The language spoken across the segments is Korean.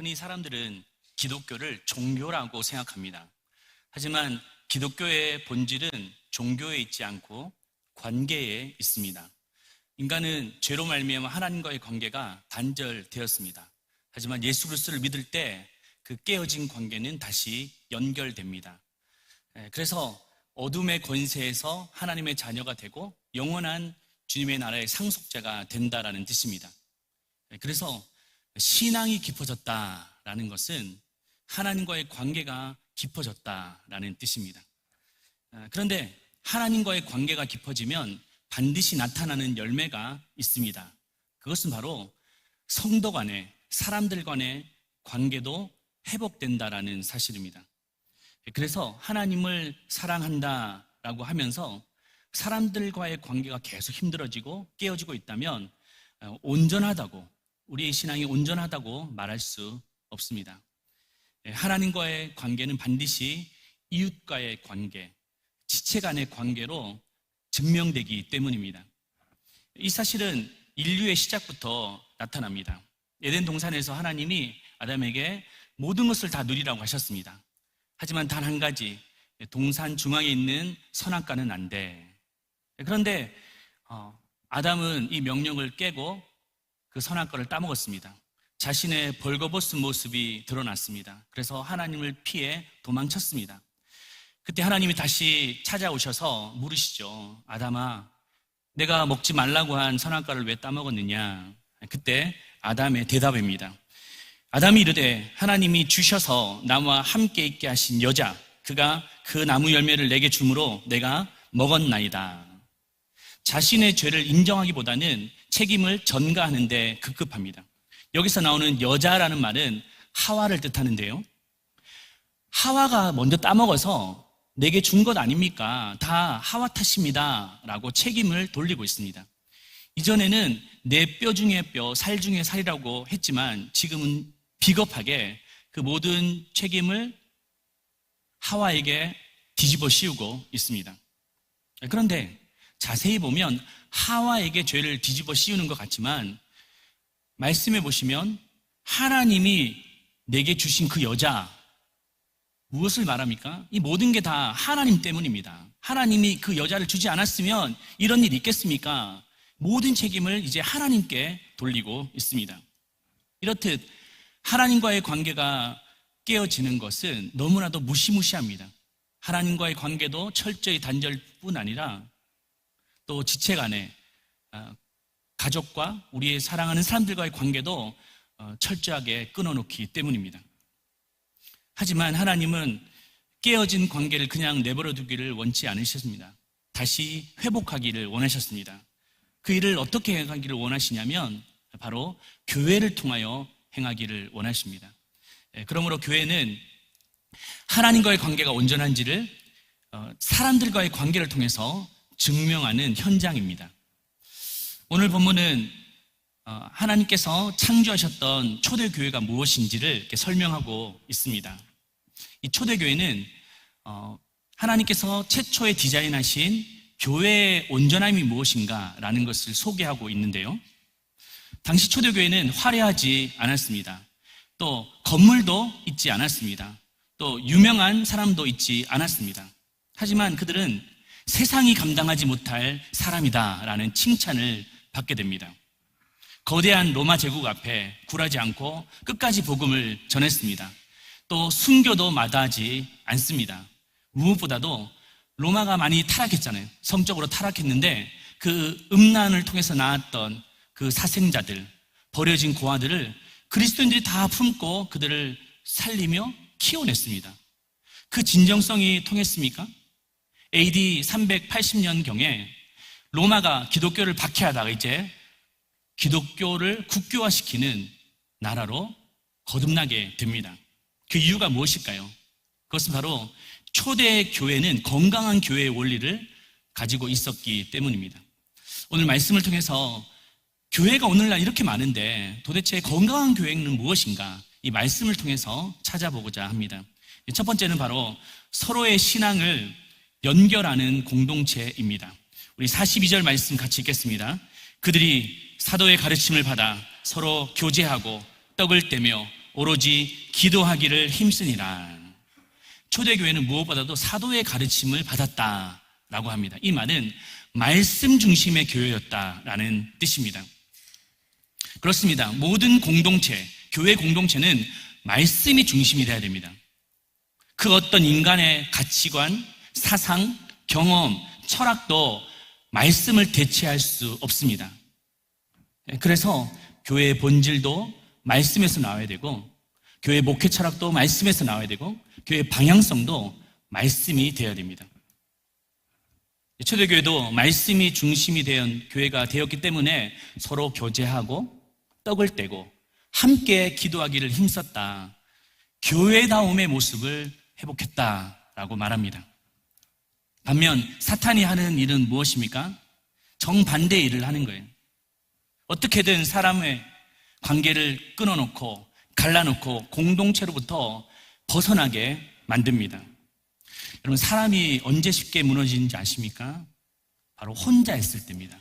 흔히 사람들은 기독교를 종교라고 생각합니다. 하지만 기독교의 본질은 종교에 있지 않고 관계에 있습니다. 인간은 죄로 말미암아 하나님과의 관계가 단절되었습니다. 하지만 예수 그리스도를 믿을 때 그 깨어진 관계는 다시 연결됩니다. 그래서 어둠의 권세에서 하나님의 자녀가 되고 영원한 주님의 나라의 상속자가 된다라는 뜻입니다. 그래서 신앙이 깊어졌다라는 것은 하나님과의 관계가 깊어졌다라는 뜻입니다. 그런데 하나님과의 관계가 깊어지면 반드시 나타나는 열매가 있습니다. 그것은 바로 성도 간의, 사람들 간의 관계도 회복된다라는 사실입니다. 그래서 하나님을 사랑한다라고 하면서 사람들과의 관계가 계속 힘들어지고 깨어지고 있다면 온전하다고, 우리의 신앙이 온전하다고 말할 수 없습니다. 하나님과의 관계는 반드시 이웃과의 관계, 지체 간의 관계로 증명되기 때문입니다. 이 사실은 인류의 시작부터 나타납니다. 에덴 동산에서 하나님이 아담에게 모든 것을 다 누리라고 하셨습니다. 하지만 단 한 가지, 동산 중앙에 있는 선악과는 안 돼. 그런데 아담은 이 명령을 깨고 그 선악과를 따먹었습니다. 자신의 벌거벗은 모습이 드러났습니다. 그래서 하나님을 피해 도망쳤습니다. 그때 하나님이 다시 찾아오셔서 물으시죠. 아담아, 내가 먹지 말라고 한 선악과를 왜 따먹었느냐? 그때 아담의 대답입니다. 아담이 이르되 하나님이 주셔서 나와 함께 있게 하신 여자, 그가 그 나무 열매를 내게 주므로 내가 먹었나이다. 자신의 죄를 인정하기보다는 책임을 전가하는 데 급급합니다. 여기서 나오는 여자라는 말은 하와를 뜻하는데요, 하와가 먼저 따먹어서 내게 준 것 아닙니까? 다 하와 탓입니다 라고 책임을 돌리고 있습니다. 이전에는 내 뼈 중에 뼈, 살 중에 살이라고 했지만 지금은 비겁하게 그 모든 책임을 하와에게 뒤집어 씌우고 있습니다. 그런데 자세히 보면 하와에게 죄를 뒤집어 씌우는 것 같지만 말씀해 보시면 하나님이 내게 주신 그 여자, 무엇을 말합니까? 이 모든 게 다 하나님 때문입니다. 하나님이 그 여자를 주지 않았으면 이런 일이 있겠습니까? 모든 책임을 이제 하나님께 돌리고 있습니다. 이렇듯 하나님과의 관계가 깨어지는 것은 너무나도 무시무시합니다. 하나님과의 관계도 철저히 단절뿐 아니라 또 지체 간의, 가족과 우리의 사랑하는 사람들과의 관계도 철저하게 끊어놓기 때문입니다. 하지만 하나님은 깨어진 관계를 그냥 내버려 두기를 원치 않으셨습니다. 다시 회복하기를 원하셨습니다. 그 일을 어떻게 행하기를 원하시냐면 바로 교회를 통하여 행하기를 원하십니다. 그러므로 교회는 하나님과의 관계가 온전한지를 사람들과의 관계를 통해서 증명하는 현장입니다. 오늘 본문은 하나님께서 창조하셨던 초대교회가 무엇인지를 이렇게 설명하고 있습니다. 이 초대교회는 하나님께서 최초에 디자인하신 교회의 온전함이 무엇인가라는 것을 소개하고 있는데요, 당시 초대교회는 화려하지 않았습니다. 또 건물도 있지 않았습니다. 또 유명한 사람도 있지 않았습니다. 하지만 그들은 세상이 감당하지 못할 사람이다라는 칭찬을 받게 됩니다. 거대한 로마 제국 앞에 굴하지 않고 끝까지 복음을 전했습니다. 또 순교도 마다하지 않습니다. 무엇보다도 로마가 많이 타락했잖아요. 성적으로 타락했는데 그 음란을 통해서 나왔던 그 사생자들, 버려진 고아들을 그리스도인들이 다 품고 그들을 살리며 키워냈습니다. 그 진정성이 통했습니까? AD 380년경에 로마가 기독교를 박해하다가 이제 기독교를 국교화시키는 나라로 거듭나게 됩니다. 그 이유가 무엇일까요? 그것은 바로 초대 교회는 건강한 교회의 원리를 가지고 있었기 때문입니다. 오늘 말씀을 통해서 교회가 오늘날 이렇게 많은데 도대체 건강한 교회는 무엇인가? 이 말씀을 통해서 찾아보고자 합니다. 첫 번째는 바로 서로의 신앙을 연결하는 공동체입니다. 우리 42절 말씀 같이 읽겠습니다. 그들이 사도의 가르침을 받아 서로 교제하고 떡을 떼며 오로지 기도하기를 힘쓰니라. 초대교회는 무엇보다도 사도의 가르침을 받았다라고 합니다. 이 말은 말씀 중심의 교회였다라는 뜻입니다. 그렇습니다. 모든 공동체, 교회 공동체는 말씀이 중심이 되어야 됩니다. 그 어떤 인간의 가치관, 사상, 경험, 철학도 말씀을 대체할 수 없습니다. 그래서 교회의 본질도 말씀에서 나와야 되고, 교회 목회 철학도 말씀에서 나와야 되고, 교회 방향성도 말씀이 되어야 됩니다. 초대교회도 말씀이 중심이 된 교회가 되었기 때문에 서로 교제하고 떡을 떼고 함께 기도하기를 힘썼다. 교회다움의 모습을 회복했다라고 말합니다. 반면 사탄이 하는 일은 무엇입니까? 정반대의 일을 하는 거예요. 어떻게든 사람의 관계를 끊어놓고 갈라놓고 공동체로부터 벗어나게 만듭니다. 여러분, 사람이 언제 쉽게 무너지는지 아십니까? 바로 혼자 있을 때입니다.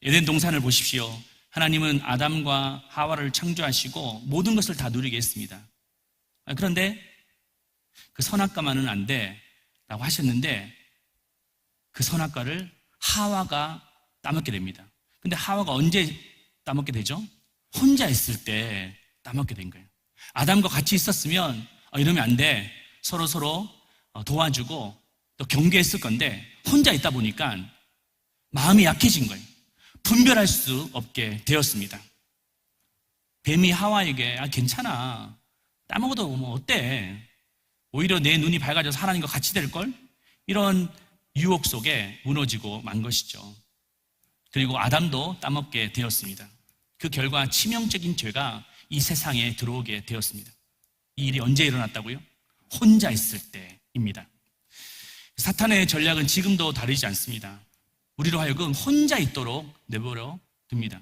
에덴 동산을 보십시오. 하나님은 아담과 하와를 창조하시고 모든 것을 다 누리게 했습니다. 그런데 그 선악과만은 안 돼 라고 하셨는데 그 선악과를 하와가 따먹게 됩니다. 근데 하와가 언제 따먹게 되죠? 혼자 있을 때 따먹게 된 거예요. 아담과 같이 있었으면 이러면 안 돼, 서로 도와주고 또 경계했을 건데 혼자 있다 보니까 마음이 약해진 거예요. 분별할 수 없게 되었습니다. 뱀이 하와에게 괜찮아, 따먹어도 뭐 어때, 오히려 내 눈이 밝아져서 하나님과 같이 될걸, 이런 유혹 속에 무너지고 만 것이죠. 그리고 아담도 따먹게 되었습니다. 그 결과 치명적인 죄가 이 세상에 들어오게 되었습니다. 이 일이 언제 일어났다고요? 혼자 있을 때입니다. 사탄의 전략은 지금도 다르지 않습니다. 우리로 하여금 혼자 있도록 내버려 둡니다.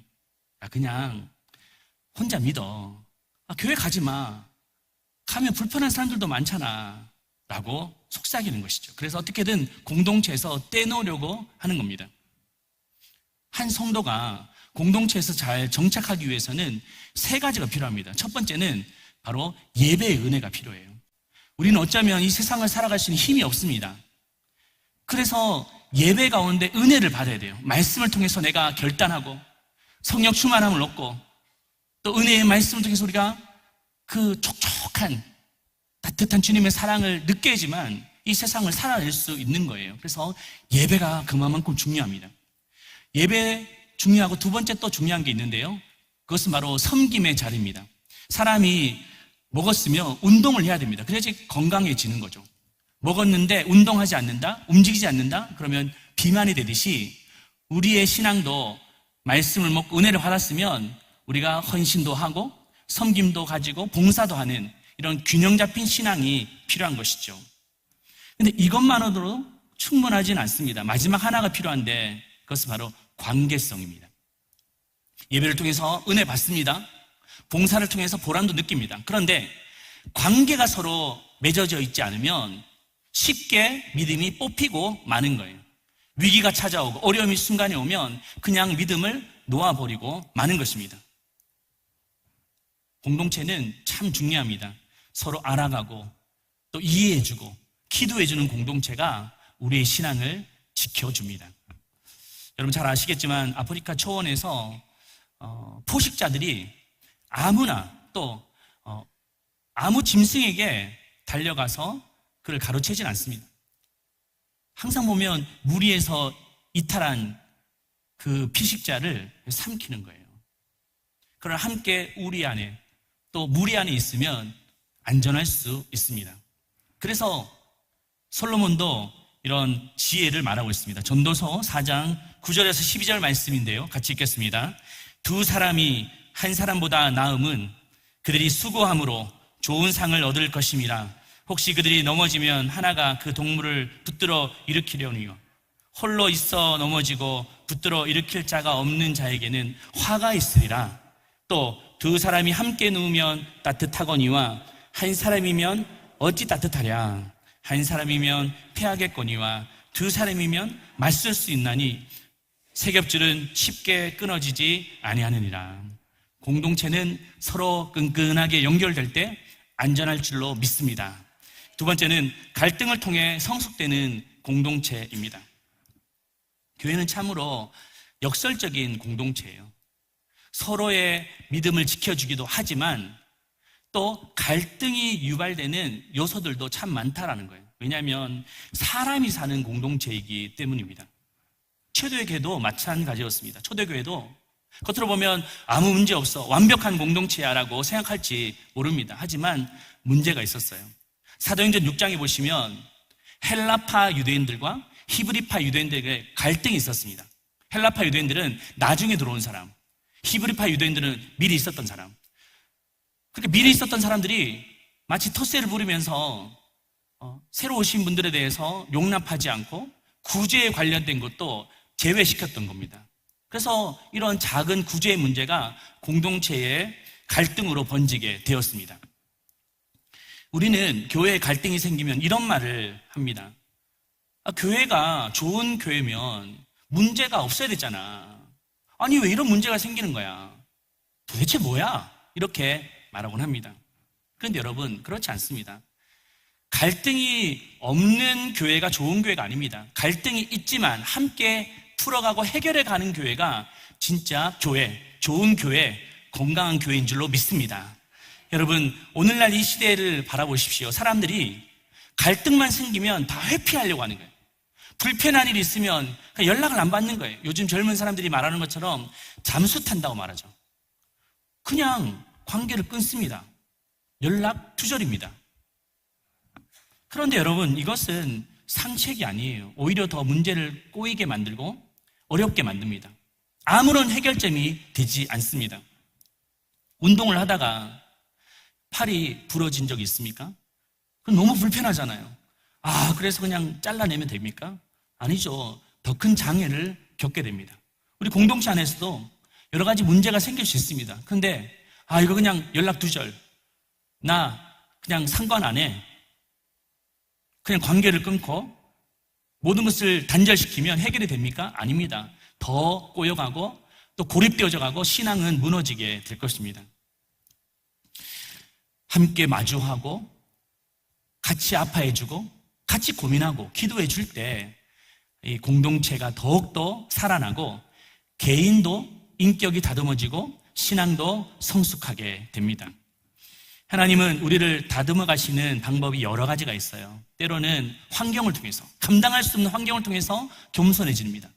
그냥 혼자 믿어, 교회 가지 마, 가면 불편한 사람들도 많잖아 라고 속삭이는 것이죠. 그래서 어떻게든 공동체에서 떼놓으려고 하는 겁니다. 한 성도가 공동체에서 잘 정착하기 위해서는 세 가지가 필요합니다. 첫 번째는 바로 예배의 은혜가 필요해요. 우리는 어쩌면 이 세상을 살아갈 수 있는 힘이 없습니다. 그래서 예배 가운데 은혜를 받아야 돼요. 말씀을 통해서 내가 결단하고 성령 충만함을 얻고 또 은혜의 말씀을 통해서 우리가 그 촉촉한 따뜻한 주님의 사랑을 느끼지만 이 세상을 살아낼 수 있는 거예요. 그래서 예배가 그만큼 중요합니다. 예배 중요하고 두 번째 또 중요한 게 있는데요, 그것은 바로 섬김의 자리입니다. 사람이 먹었으면 운동을 해야 됩니다. 그래야지 건강해지는 거죠. 먹었는데 운동하지 않는다, 움직이지 않는다, 그러면 비만이 되듯이 우리의 신앙도 말씀을 먹고 은혜를 받았으면 우리가 헌신도 하고 섬김도 가지고 봉사도 하는 이런 균형 잡힌 신앙이 필요한 것이죠. 근데 이것만으로도 충분하진 않습니다. 마지막 하나가 필요한데 그것은 바로 관계성입니다. 예배를 통해서 은혜 받습니다. 봉사를 통해서 보람도 느낍니다. 그런데 관계가 서로 맺어져 있지 않으면 쉽게 믿음이 뽑히고 마는 거예요. 위기가 찾아오고 어려움이 순간에 오면 그냥 믿음을 놓아버리고 마는 것입니다. 공동체는 참 중요합니다. 서로 알아가고 또 이해해주고 기도해주는 공동체가 우리의 신앙을 지켜줍니다. 여러분 잘 아시겠지만 아프리카 초원에서 포식자들이 아무나 또 아무 짐승에게 달려가서 그를 가로채진 않습니다. 항상 보면 무리에서 이탈한 그 피식자를 삼키는 거예요. 그러나 함께 우리 안에 또 무리 안에 있으면 안전할 수 있습니다. 그래서 솔로몬도 이런 지혜를 말하고 있습니다. 전도서 4장 9절에서 12절 말씀인데요, 같이 읽겠습니다. 두 사람이 한 사람보다 나음은 그들이 수고함으로 좋은 상을 얻을 것임이라. 혹시 그들이 넘어지면 하나가 그 동물을 붙들어 일으키려니요, 홀로 있어 넘어지고 붙들어 일으킬 자가 없는 자에게는 화가 있으리라. 또 두 사람이 함께 누우면 따뜻하거니와 한 사람이면 어찌 따뜻하랴. 한 사람이면 패하겠거니와 두 사람이면 맞설 수 있나니 세 겹줄은 쉽게 끊어지지 아니하느니라. 공동체는 서로 끈끈하게 연결될 때 안전할 줄로 믿습니다. 두 번째는 갈등을 통해 성숙되는 공동체입니다. 교회는 참으로 역설적인 공동체예요. 서로의 믿음을 지켜주기도 하지만 또 갈등이 유발되는 요소들도 참 많다라는 거예요. 왜냐하면 사람이 사는 공동체이기 때문입니다. 초대교회도 마찬가지였습니다. 초대교회도 겉으로 보면 아무 문제 없어, 완벽한 공동체야 라고 생각할지 모릅니다. 하지만 문제가 있었어요. 사도행전 6장에 보시면 헬라파 유대인들과 히브리파 유대인들에게 갈등이 있었습니다. 헬라파 유대인들은 나중에 들어온 사람, 히브리파 유대인들은 미리 있었던 사람. 그렇게 미리 있었던 사람들이 마치 텃세를 부리면서 새로 오신 분들에 대해서 용납하지 않고 구제에 관련된 것도 제외시켰던 겁니다. 그래서 이런 작은 구제의 문제가 공동체의 갈등으로 번지게 되었습니다. 우리는 교회에 갈등이 생기면 이런 말을 합니다. 교회가 좋은 교회면 문제가 없어야 되잖아. 아니 왜 이런 문제가 생기는 거야? 도대체 뭐야? 이렇게 말하곤 합니다. 그런데 여러분, 그렇지 않습니다. 갈등이 없는 교회가 좋은 교회가 아닙니다. 갈등이 있지만 함께 풀어가고 해결해가는 교회가 진짜 교회, 좋은 교회, 건강한 교회인 줄로 믿습니다. 여러분, 오늘날 이 시대를 바라보십시오. 사람들이 갈등만 생기면 다 회피하려고 하는 거예요. 불편한 일이 있으면 그냥 연락을 안 받는 거예요. 요즘 젊은 사람들이 말하는 것처럼 잠수 탄다고 말하죠. 그냥 관계를 끊습니다. 연락 두절입니다. 그런데 여러분, 이것은 상책이 아니에요. 오히려 더 문제를 꼬이게 만들고 어렵게 만듭니다. 아무런 해결점이 되지 않습니다. 운동을 하다가 팔이 부러진 적이 있습니까? 그건 너무 불편하잖아요. 그래서 그냥 잘라내면 됩니까? 아니죠. 더 큰 장애를 겪게 됩니다. 우리 공동체 안에서도 여러 가지 문제가 생길 수 있습니다. 그런데 이거 그냥 연락 두절, 나 그냥 상관 안 해, 그냥 관계를 끊고 모든 것을 단절시키면 해결이 됩니까? 아닙니다. 더 꼬여가고 또 고립되어져 가고 신앙은 무너지게 될 것입니다. 함께 마주하고 같이 아파해주고 같이 고민하고 기도해 줄 때 이 공동체가 더욱더 살아나고 개인도 인격이 다듬어지고 신앙도 성숙하게 됩니다. 하나님은 우리를 다듬어 가시는 방법이 여러 가지가 있어요. 때로는 환경을 통해서, 감당할 수 없는 환경을 통해서 겸손해집니다.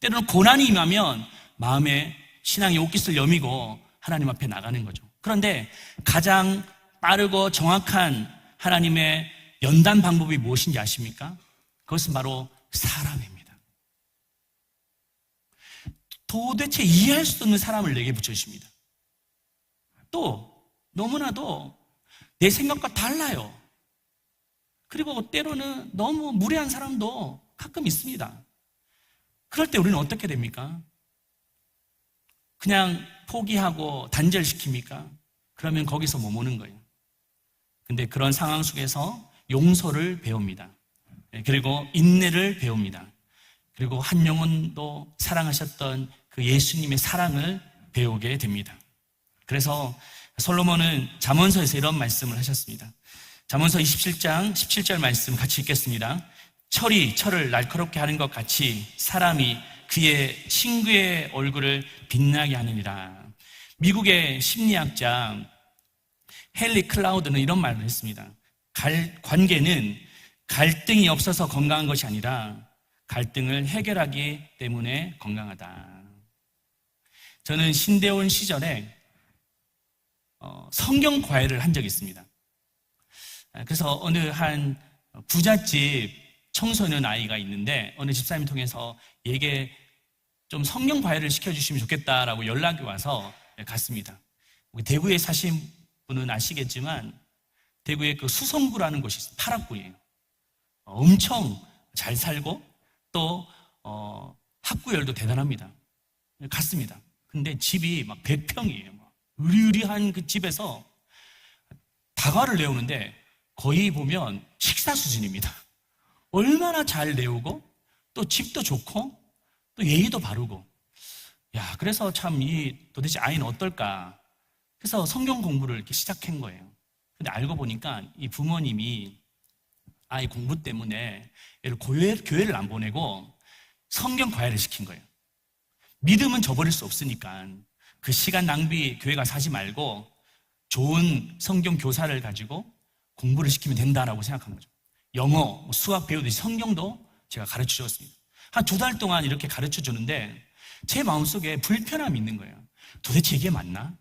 때로는 고난이 임하면 마음에 신앙의 옷깃을 여미고 하나님 앞에 나가는 거죠. 그런데 가장 빠르고 정확한 하나님의 연단 방법이 무엇인지 아십니까? 그것은 바로 사람입니다. 도대체 이해할 수 없는 사람을 내게 붙여주십니다. 또 너무나도 내 생각과 달라요. 그리고 때로는 너무 무례한 사람도 가끔 있습니다. 그럴 때 우리는 어떻게 됩니까? 그냥 포기하고 단절시킵니까? 그러면 거기서 머무는 거예요. 근데 그런 상황 속에서 용서를 배웁니다. 그리고 인내를 배웁니다. 그리고 한 영혼도 사랑하셨던 그 예수님의 사랑을 배우게 됩니다. 그래서 솔로몬은 잠언서에서 이런 말씀을 하셨습니다. 잠언서 27장 17절 말씀 같이 읽겠습니다. 철이 철을 날카롭게 하는 것 같이 사람이 그의 친구의 얼굴을 빛나게 하느니라. 미국의 심리학자 헨리 클라우드는 이런 말을 했습니다. 관계는 갈등이 없어서 건강한 것이 아니라 갈등을 해결하기 때문에 건강하다. 저는 신대원 시절에 성경 과외를 한 적이 있습니다. 그래서 어느 한 부잣집 청소년 아이가 있는데 어느 집사님 통해서 얘게 좀 성경 과외를 시켜주시면 좋겠다라고 연락이 와서 갔습니다. 대구에 사신 분은 아시겠지만 대구에 그 수성구라는 곳이 있어요. 파락구예요. 엄청 잘 살고 또 학구열도 대단합니다. 갔습니다. 근데 집이 막 100평이에요. 으리으리한 그 집에서 다과를 내오는데 거의 보면 식사 수준입니다. 얼마나 잘 내오고 또 집도 좋고 또 예의도 바르고, 그래서 참 도대체 아이는 어떨까 그래서 성경 공부를 이렇게 시작한 거예요. 근데 알고 보니까 이 부모님이 아이 공부 때문에 얘를 교회를 안 보내고 성경 과외를 시킨 거예요. 믿음은 저버릴 수 없으니까 그 시간 낭비 교회 가서 하지 말고 좋은 성경 교사를 가지고 공부를 시키면 된다라고 생각한 거죠. 영어, 수학 배우듯이 성경도 제가 가르쳐 주었습니다. 한 2달 동안 이렇게 가르쳐 주는데 제 마음속에 불편함이 있는 거예요. 도대체 이게 맞나?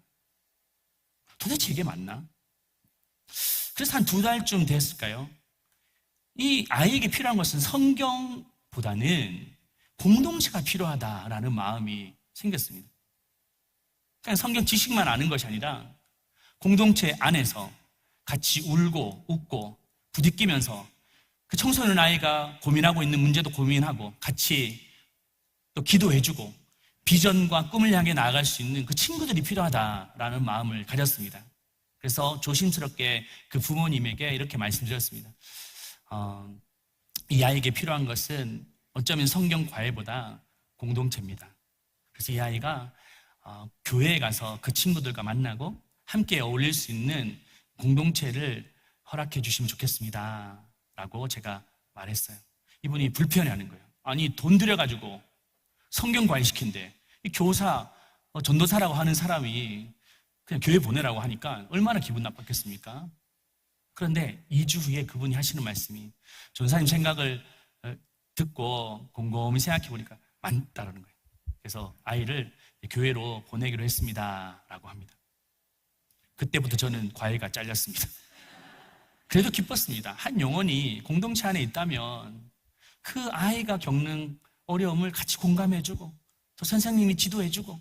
도대체 이게 맞나? 그래서 한 2달쯤 됐을까요? 이 아이에게 필요한 것은 성경보다는 공동체가 필요하다라는 마음이 생겼습니다. 그냥 성경 지식만 아는 것이 아니라 공동체 안에서 같이 울고 웃고 부딪히면서 그 청소년 아이가 고민하고 있는 문제도 고민하고 같이 또 기도해주고 비전과 꿈을 향해 나아갈 수 있는 그 친구들이 필요하다라는 마음을 가졌습니다. 그래서 조심스럽게 그 부모님에게 이렇게 말씀드렸습니다. 이 아이에게 필요한 것은 어쩌면 성경 과외보다 공동체입니다. 그래서 이 아이가 교회에 가서 그 친구들과 만나고 함께 어울릴 수 있는 공동체를 허락해 주시면 좋겠습니다 라고 제가 말했어요. 이분이 불편해하는 거예요. 아니 돈 들여가지고 성경 과외 시킨대. 이 교사, 전도사라고 하는 사람이 그냥 교회 보내라고 하니까 얼마나 기분 나빴겠습니까? 그런데 2주 후에 그분이 하시는 말씀이 전사님 생각을 듣고 곰곰이 생각해 보니까 맞다라는 거예요. 그래서 아이를 교회로 보내기로 했습니다 라고 합니다. 그때부터 저는 과외가 잘렸습니다. 그래도 기뻤습니다. 한 영혼이 공동체 안에 있다면 그 아이가 겪는 어려움을 같이 공감해주고 또 선생님이 지도해주고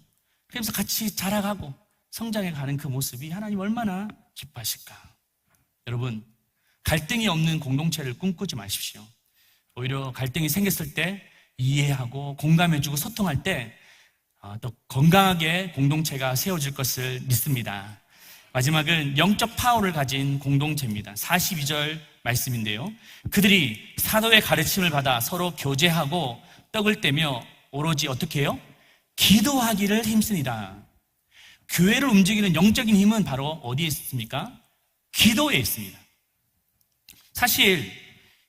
그러면서 같이 자라가고 성장해가는 그 모습이 하나님 얼마나 기뻐하실까. 여러분, 갈등이 없는 공동체를 꿈꾸지 마십시오. 오히려 갈등이 생겼을 때 이해하고 공감해주고 소통할 때 또 건강하게 공동체가 세워질 것을 믿습니다. 마지막은 영적 파워를 가진 공동체입니다. 42절 말씀인데요. 그들이 사도의 가르침을 받아 서로 교제하고 떡을 떼며 오로지 어떻게 해요? 기도하기를 힘쓰니라. 교회를 움직이는 영적인 힘은 바로 어디에 있습니까? 기도에 있습니다. 사실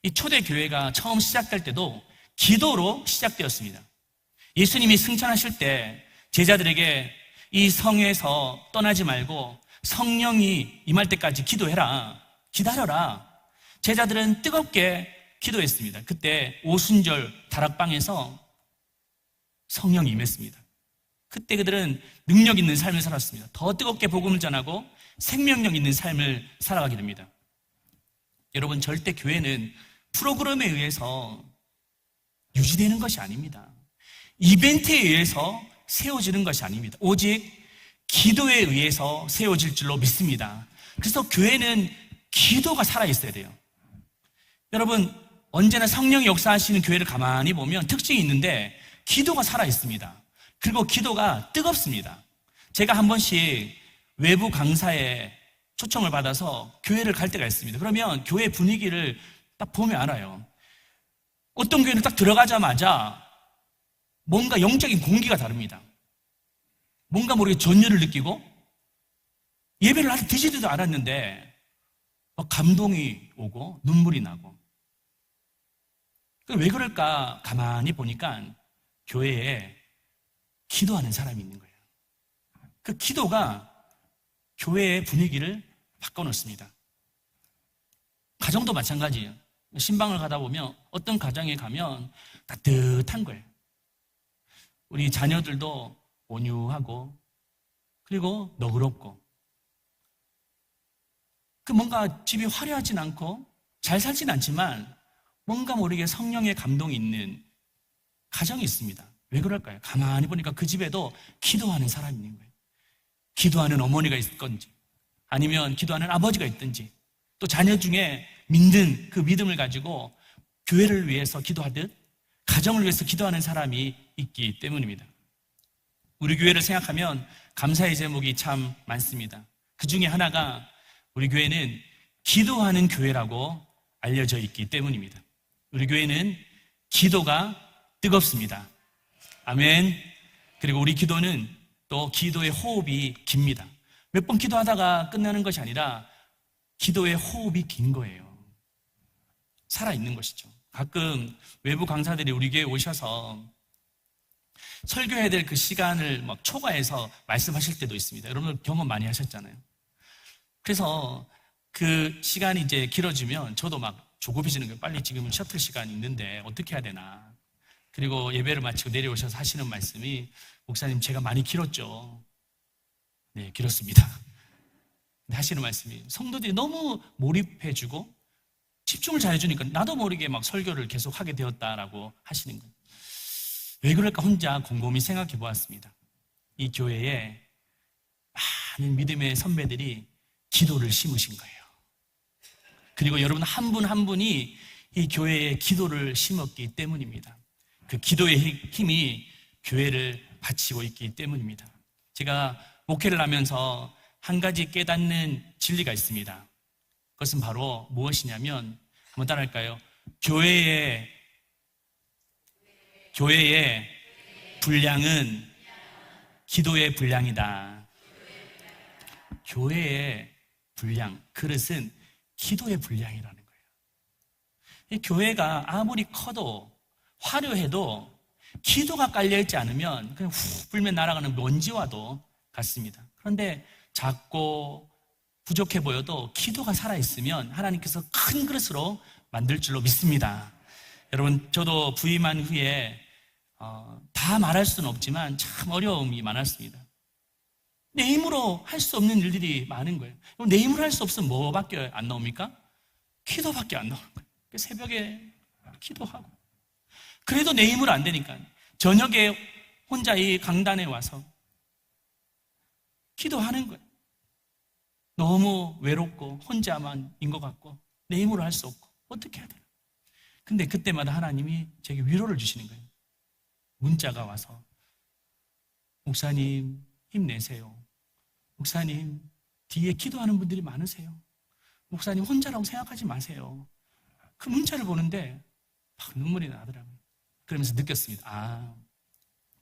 이 초대교회가 처음 시작될 때도 기도로 시작되었습니다. 예수님이 승천하실 때 제자들에게 이 성에서 떠나지 말고 성령이 임할 때까지 기도해라, 기다려라. 제자들은 뜨겁게 기도했습니다. 그때 오순절 다락방에서 성령이 임했습니다. 그때 그들은 능력 있는 삶을 살았습니다. 더 뜨겁게 복음을 전하고 생명력 있는 삶을 살아가게 됩니다. 여러분, 절대 교회는 프로그램에 의해서 유지되는 것이 아닙니다. 이벤트에 의해서 세워지는 것이 아닙니다. 오직 기도에 의해서 세워질 줄로 믿습니다. 그래서 교회는 기도가 살아있어야 돼요. 여러분, 언제나 성령이 역사하시는 교회를 가만히 보면 특징이 있는데 기도가 살아있습니다. 그리고 기도가 뜨겁습니다. 제가 한 번씩 외부 강사에 초청을 받아서 교회를 갈 때가 있습니다. 그러면 교회 분위기를 딱 보면 알아요. 어떤 교회는 딱 들어가자마자 뭔가 영적인 공기가 다릅니다. 뭔가 모르게 전율을 느끼고 예배를 아직 드시지도 않았는데 감동이 오고 눈물이 나고. 왜 그럴까 가만히 보니까 교회에 기도하는 사람이 있는 거예요. 그 기도가 교회의 분위기를 바꿔놓습니다. 가정도 마찬가지예요. 신방을 가다 보면 어떤 가정에 가면 따뜻한 거예요. 우리 자녀들도 온유하고 그리고 너그럽고 그 뭔가 집이 화려하진 않고 잘 살진 않지만 뭔가 모르게 성령의 감동이 있는 가정이 있습니다. 왜 그럴까요? 가만히 보니까 그 집에도 기도하는 사람이 있는 거예요. 기도하는 어머니가 있을 건지 아니면 기도하는 아버지가 있든지 또 자녀 중에 믿는 그 믿음을 가지고 교회를 위해서 기도하듯 가정을 위해서 기도하는 사람이 있기 때문입니다. 우리 교회를 생각하면 감사의 제목이 참 많습니다. 그 중에 하나가 우리 교회는 기도하는 교회라고 알려져 있기 때문입니다. 우리 교회는 기도가 뜨겁습니다. 아멘. 그리고 우리 기도는 또 기도의 호흡이 깁니다. 몇 번 기도하다가 끝나는 것이 아니라 기도의 호흡이 긴 거예요. 살아있는 것이죠. 가끔 외부 강사들이 우리 교회에 오셔서 설교해야 될 그 시간을 막 초과해서 말씀하실 때도 있습니다. 여러분 경험 많이 하셨잖아요. 그래서 그 시간이 이제 길어지면 저도 막 조급해지는 거예요. 빨리 지금은 셔틀 시간이 있는데 어떻게 해야 되나. 그리고 예배를 마치고 내려오셔서 하시는 말씀이, 목사님 제가 많이 길었죠. 네, 길었습니다. 근데 하시는 말씀이, 성도들이 너무 몰입해주고 집중을 잘해주니까 나도 모르게 막 설교를 계속 하게 되었다라고 하시는 거예요. 왜 그럴까 혼자 곰곰이 생각해 보았습니다. 이 교회에 많은 믿음의 선배들이 기도를 심으신 거예요. 그리고 여러분 한 분 한 분이 이 교회에 기도를 심었기 때문입니다. 그 기도의 힘이 교회를 바치고 있기 때문입니다. 제가 목회를 하면서 한 가지 깨닫는 진리가 있습니다. 그것은 바로 무엇이냐면, 한번 따라할까요? 교회의 분량은 기도의 분량이다. 교회의 분량, 그릇은 기도의 분량이라는 거예요. 이 교회가 아무리 커도 화려해도 기도가 깔려있지 않으면 그냥 훅 불면 날아가는 먼지와도 같습니다. 그런데 작고 부족해 보여도 기도가 살아있으면 하나님께서 큰 그릇으로 만들 줄로 믿습니다. 여러분, 저도 부임한 후에 다 말할 수는 없지만 참 어려움이 많았습니다. 내 힘으로 할 수 없는 일들이 많은 거예요. 내 힘으로 할 수 없으면 뭐밖에 안 나옵니까? 기도밖에 안 나오는 거예요. 새벽에 기도하고. 그래도 내 힘으로 안 되니까 저녁에 혼자 이 강단에 와서 기도하는 거예요. 너무 외롭고 혼자만인 것 같고 내 힘으로 할 수 없고 어떻게 해야 되나. 근데 그때마다 하나님이 제게 위로를 주시는 거예요. 문자가 와서, 목사님 힘내세요. 목사님 뒤에 기도하는 분들이 많으세요. 목사님 혼자라고 생각하지 마세요. 그 문자를 보는데 막 눈물이 나더라고요. 그러면서 느꼈습니다.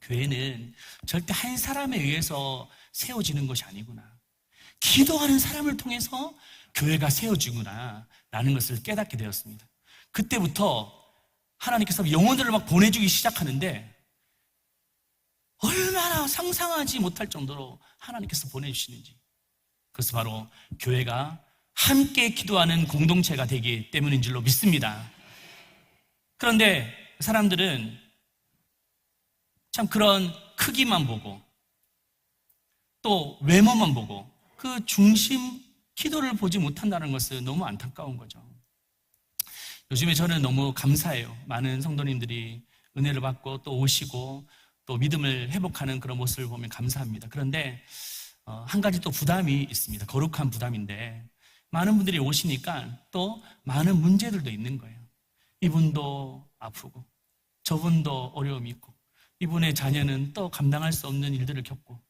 교회는 절대 한 사람에 의해서 세워지는 것이 아니구나. 기도하는 사람을 통해서 교회가 세워지구나 라는 것을 깨닫게 되었습니다. 그때부터 하나님께서 영혼들을 막 보내주기 시작하는데 얼마나 상상하지 못할 정도로 하나님께서 보내주시는지, 그것은 바로 교회가 함께 기도하는 공동체가 되기 때문인 줄로 믿습니다. 그런데 사람들은 참 그런 크기만 보고 또 외모만 보고 그 중심 기도를 보지 못한다는 것은 너무 안타까운 거죠. 요즘에 저는 너무 감사해요. 많은 성도님들이 은혜를 받고 또 오시고 또 믿음을 회복하는 그런 모습을 보면 감사합니다. 그런데 한 가지 또 부담이 있습니다. 거룩한 부담인데, 많은 분들이 오시니까 또 많은 문제들도 있는 거예요. 이분도 아프고 저분도 어려움이 있고 이분의 자녀는 또 감당할 수 없는 일들을 겪고,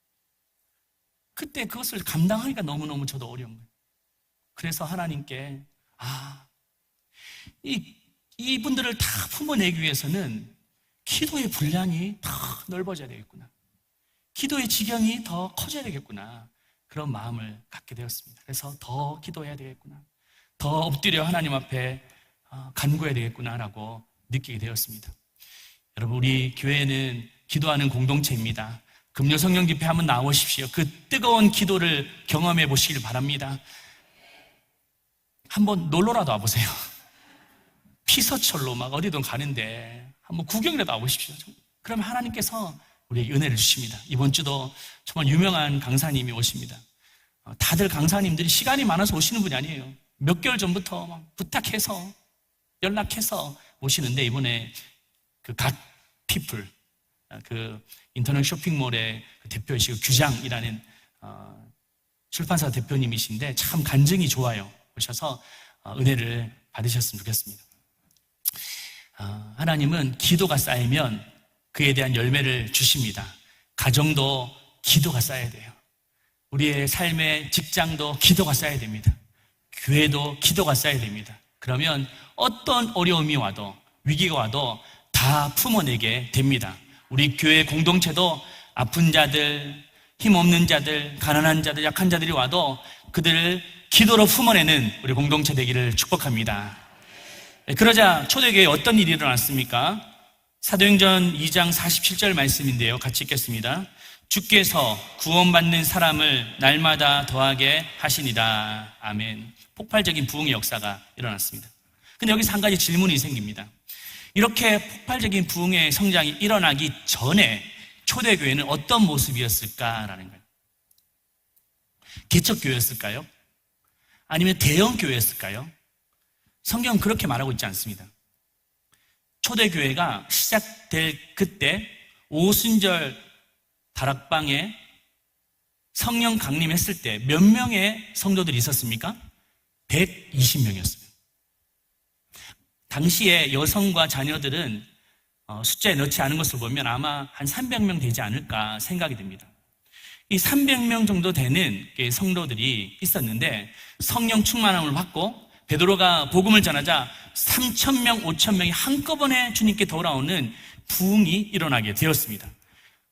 그때 그것을 감당하기가 너무너무 저도 어려운 거예요. 그래서 하나님께 이분들을 다 품어내기 위해서는 기도의 분량이 더 넓어져야 되겠구나, 기도의 지경이 더 커져야 되겠구나, 그런 마음을 갖게 되었습니다. 그래서 더 기도해야 되겠구나, 더 엎드려 하나님 앞에 간구해야 되겠구나라고 느끼게 되었습니다. 여러분, 우리 교회는 기도하는 공동체입니다. 금요 성령 집회 한번 나오십시오. 그 뜨거운 기도를 경험해 보시길 바랍니다. 한번 놀러라도 와보세요. 피서철로 막 어디든 가는데 한번 구경이라도 와보십시오. 그러면 하나님께서 우리에게 은혜를 주십니다. 이번 주도 정말 유명한 강사님이 오십니다. 다들 강사님들이 시간이 많아서 오시는 분이 아니에요. 몇 개월 전부터 막 부탁해서 연락해서 오시는데, 이번에 그 갓 피플, 그 인터넷 쇼핑몰의 그 대표이시고 규장이라는 출판사 대표님이신데 참 간증이 좋아요. 오셔서 은혜를 받으셨으면 좋겠습니다. 하나님은 기도가 쌓이면 그에 대한 열매를 주십니다. 가정도 기도가 쌓여야 돼요. 우리의 삶의 직장도 기도가 쌓여야 됩니다. 교회도 기도가 쌓여야 됩니다. 그러면 어떤 어려움이 와도 위기가 와도 다 품어내게 됩니다. 우리 교회 공동체도 아픈 자들, 힘없는 자들, 가난한 자들, 약한 자들이 와도 그들을 기도로 품어내는 우리 공동체 되기를 축복합니다. 그러자 초대교회에 어떤 일이 일어났습니까? 사도행전 2장 47절 말씀인데요. 같이 읽겠습니다. 주께서 구원받는 사람을 날마다 더하게 하시니라. 아멘. 폭발적인 부흥의 역사가 일어났습니다. 근데 여기서 한 가지 질문이 생깁니다. 이렇게 폭발적인 부흥의 성장이 일어나기 전에 초대교회는 어떤 모습이었을까라는 거예요. 개척교회였을까요? 아니면 대형교회였을까요? 성경은 그렇게 말하고 있지 않습니다. 초대교회가 시작될 그때 오순절 다락방에 성령 강림했을 때 몇 명의 성도들이 있었습니까? 120명이었어요. 당시에 여성과 자녀들은 숫자에 넣지 않은 것을 보면 아마 한 300명 되지 않을까 생각이 됩니다. 이 300명 정도 되는 성도들이 있었는데 성령 충만함을 받고 베드로가 복음을 전하자 3,000명, 5,000명이 한꺼번에 주님께 돌아오는 부흥이 일어나게 되었습니다.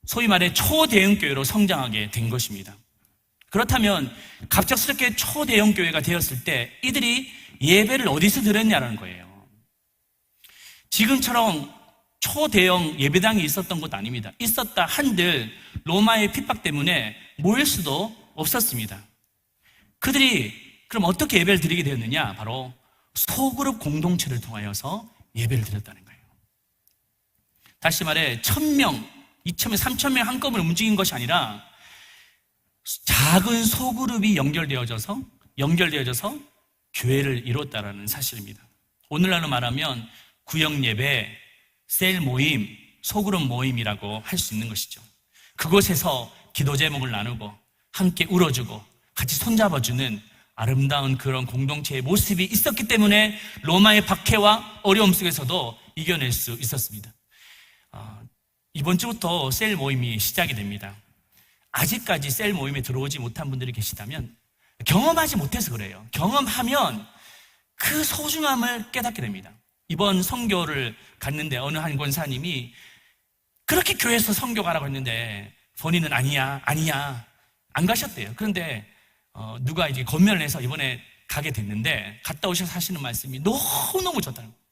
소위 말해 초대형 교회로 성장하게 된 것입니다. 그렇다면 갑작스럽게 초대형 교회가 되었을 때 이들이 예배를 어디서 드렸냐는 거예요. 지금처럼 초대형 예배당이 있었던 것도 아닙니다. 있었다 한들 로마의 핍박 때문에 모일 수도 없었습니다. 그들이 그럼 어떻게 예배를 드리게 되었느냐? 바로 소그룹 공동체를 통하여서 예배를 드렸다는 거예요. 다시 말해 1,000명, 2,000명, 3,000명 한꺼번에 움직인 것이 아니라 작은 소그룹이 연결되어져서 교회를 이뤘다라는 사실입니다. 오늘날로 말하면 구역 예배, 셀 모임, 소그룹 모임이라고 할 수 있는 것이죠. 그곳에서 기도 제목을 나누고 함께 울어주고 같이 손잡아주는 아름다운 그런 공동체의 모습이 있었기 때문에 로마의 박해와 어려움 속에서도 이겨낼 수 있었습니다. 이번 주부터 셀 모임이 시작이 됩니다. 아직까지 셀 모임에 들어오지 못한 분들이 계시다면 경험하지 못해서 그래요. 경험하면 그 소중함을 깨닫게 됩니다. 이번 선교를 갔는데 어느 한 권사님이 그렇게 교회에서 선교 가라고 했는데 본인은 아니야 안 가셨대요. 그런데 누가 이제 권면을 해서 이번에 가게 됐는데 갔다 오셔서 하시는 말씀이 너무너무 좋다는 거예요.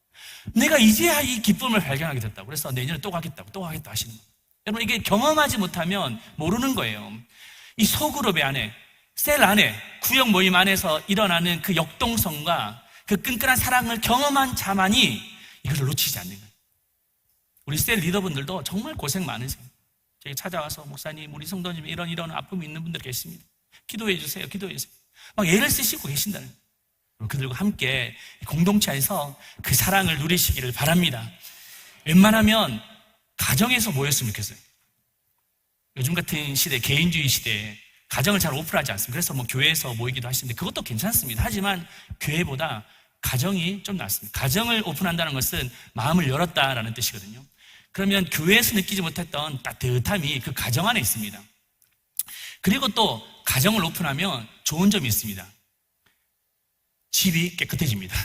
내가 이제야 이 기쁨을 발견하게 됐다고. 그래서 내년에 또 가겠다 하시는 거예요. 여러분, 이게 경험하지 못하면 모르는 거예요. 이 소그룹의 안에, 셀 안에, 구역 모임 안에서 일어나는 그 역동성과 그 끈끈한 사랑을 경험한 자만이 이것을 놓치지 않는 거예요. 우리 셀 리더분들도 정말 고생 많으세요. 저희 찾아와서 목사님, 우리 성도님 이런 아픔이 있는 분들 계십니다. 기도해 주세요. 막 애를 쓰시고 계신다는 거예요. 그들과 함께 공동체 안에서 그 사랑을 누리시기를 바랍니다. 웬만하면 가정에서 모였으면 좋겠어요. 요즘 같은 시대, 개인주의 시대에 가정을 잘 오픈하지 않습니다. 그래서 교회에서 모이기도 하시는데 그것도 괜찮습니다. 하지만 교회보다 가정이 좀 낫습니다. 가정을 오픈한다는 것은 마음을 열었다라는 뜻이거든요. 그러면 교회에서 느끼지 못했던 따뜻함이 그 가정 안에 있습니다. 그리고 또 가정을 오픈하면 좋은 점이 있습니다. 집이 깨끗해집니다.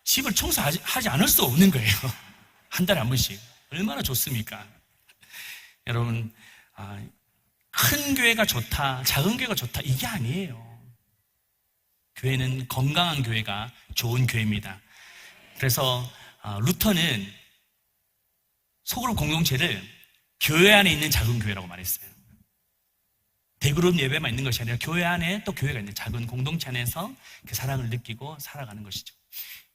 집을 청소하지 않을 수 없는 거예요. 한 달에 한 번씩. 얼마나 좋습니까? 여러분, 큰 교회가 좋다, 작은 교회가 좋다, 이게 아니에요. 교회는 건강한 교회가 좋은 교회입니다. 그래서 루터는 소그룹 공동체를 교회 안에 있는 작은 교회라고 말했어요. 대그룹 예배만 있는 것이 아니라 교회 안에 또 교회가 있는 작은 공동체 안에서 그 사랑을 느끼고 살아가는 것이죠.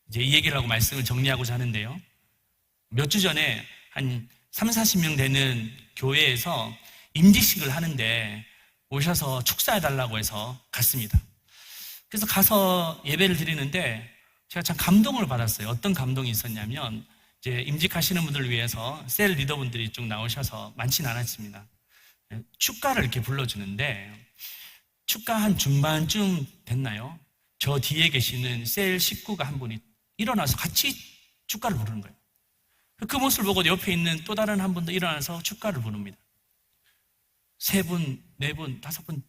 이제 이 얘기를 하고 말씀을 정리하고자 하는데요. 몇 주 전에 한 30-40명 되는 교회에서 임직식을 하는데 오셔서 축사해달라고 해서 갔습니다. 그래서 가서 예배를 드리는데 제가 참 감동을 받았어요. 어떤 감동이 있었냐면 이제 임직하시는 분들을 위해서 셀 리더분들이 쭉 나오셔서 많지는 않았습니다. 축가를 이렇게 불러주는데 축가 한 중반쯤 됐나요? 저 뒤에 계시는 셀 식구가 한 분이 일어나서 같이 축가를 부르는 거예요. 그 모습을 보고 옆에 있는 또 다른 한 분도 일어나서 축가를 부릅니다. 3분, 4분, 5분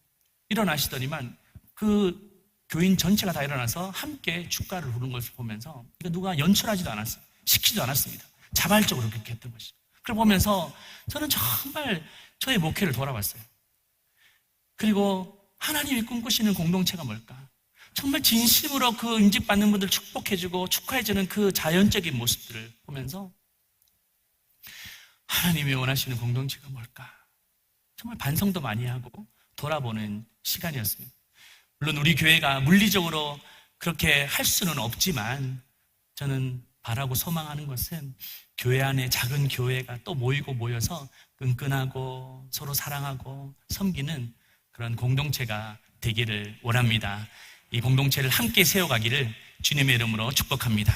일어나시더니만 그 교인 전체가 다 일어나서 함께 축가를 부르는 것을 보면서 이거 누가 연출하지도 않았어요. 시키지도 않았습니다. 자발적으로 그렇게 했던 것이죠. 그걸 보면서 저는 정말 저의 목회를 돌아봤어요. 그리고 하나님이 꿈꾸시는 공동체가 뭘까? 정말 진심으로 그 임직받는 분들 축복해주고 축하해주는 그 자연적인 모습들을 보면서 하나님이 원하시는 공동체가 뭘까? 정말 반성도 많이 하고 돌아보는 시간이었습니다. 물론 우리 교회가 물리적으로 그렇게 할 수는 없지만 저는 바라고 소망하는 것은 교회 안에 작은 교회가 또 모이고 모여서 끈끈하고 서로 사랑하고 섬기는 그런 공동체가 되기를 원합니다. 이 공동체를 함께 세워가기를 주님의 이름으로 축복합니다.